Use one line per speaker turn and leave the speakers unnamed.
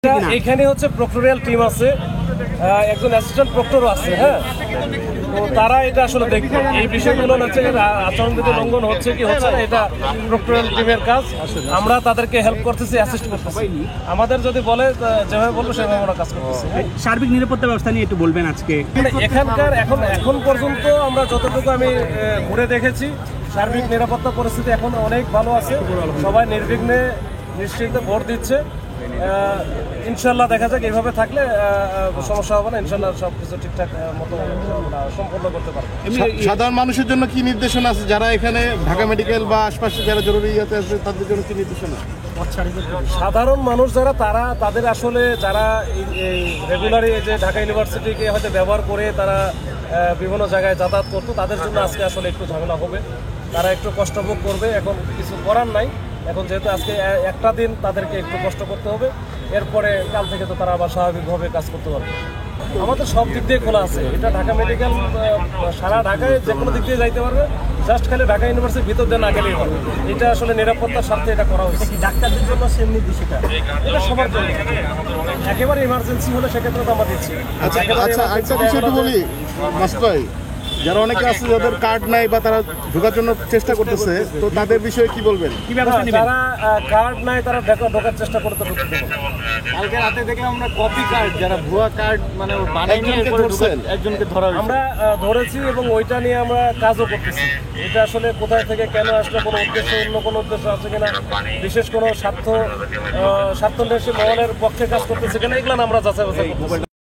এখানে হচ্ছে proctorial team আছে, একজন অ্যাসিস্ট্যান্ট প্রক্টরও আছে। হ্যাঁ, তো তারা এটা আসলে দেখবে এই বিষয়গুলো হচ্ছে আচরণবিধি লঙ্ঘন হচ্ছে কি হচ্ছে না, এটা প্রক্টোরিয়াল টিমের কাজ। আমরা তাদেরকে হেল্প করতেছি, অ্যাসিস্ট করতেছি। আমাদের যদি বলে যেভাবে বলবো সেভাবে আমরা কাজ করতেছি।
সার্বিক নিরাপত্তা ব্যবস্থা নিয়ে একটু বলবেন আজকে।
এখানকার এখন পর্যন্ত আমরা যতটুকু আমি ঘুরে দেখেছি, সার্বিক নিরাপত্তা পরিস্থিতি এখন অনেক ভালো আছে। সবাই নির্বিঘ্নে নিশ্চিন্তে ভোট দিচ্ছে। ইনশাল্লাহ দেখা যাক, এইভাবে থাকলে সমস্যা হবে না। ইনশাল্লাহ সবকিছু ঠিকঠাক মতো সম্পন্ন করতে পারবো।
সাধারণ মানুষের জন্য কি নির্দেশনা আছে, যারা এখানে ঢাকা মেডিকেল বা আশপাশে যারা জরুরি ইয়াতে আছে তাদের জন্য কি নির্দেশনা?
সাধারণ মানুষ যারা তাদের আসলে যারা এই রেগুলারই যে ঢাকা ইউনিভার্সিটিকে হয়তো ব্যবহার করে তারা বিভিন্ন জায়গায় যাতায়াত করতো, তাদের জন্য আজকে আসলে একটু ঝামেলা হবে। তারা একটু কষ্ট ভোগ করবে, এখন কিছু করার নাই। এখন যেহেতু আজকে একটা দিন তাদেরকে একটু কষ্ট করতে হবে, এরপরে কাল থেকে তো তারা আবার স্বাভাবিকভাবে কাজ করতে পারবে। আমাদের সব দিক দিয়ে খোলা আছে। এটা ঢাকা মেডিকেল সারা ঢাকায় যে কোনো দিক দিয়ে যাইতে পারবে, জাস্ট খালি ঢাকা ইউনিভার্সিটির ভিতর দিয়ে না গেলেই হবে। এটা আসলে নিরাপত্তার স্বার্থে এটা করা হয়েছে। ডাক্তারদের জন্য সেম নির্দেশিকা, এটা সবার জন্য। একেবারে ইমার্জেন্সি হলে সেক্ষেত্রে তো আমরা দিচ্ছি।
আচ্ছা, একটা বিষয় একটু বলি মাসুদ ভাই, যারা অনেকে আছে যাদের কার্ড নাই বা তারা ঢোকার জন্য চেষ্টা করতেছে, তো তাদের বিষয়ে কি বলবেন?
যারা কার্ড নাই তারা ঢোকার চেষ্টা করতে ঢুকতে দেবো।
কালকে রাতে দেখলাম আমরা কপি কার্ড, যারা ভুয়া কার্ড মানে একজনকে ধরা হয়েছে। আমরা
ধরেছি এবং ওইটা নিয়ে আমরা কাজও করতেছি। এটা আসলে কোথায় থেকে কেন আসলে, কোনো উদ্দেশ্য, অন্য কোনো উদ্দেশ্য আছে কিনা, বিশেষ কোনো স্বার্থন্বেষী মহলের পক্ষে কাজ করতেছে কিনা, এগুলো আমরা যাচাই বাছাই করতেছি।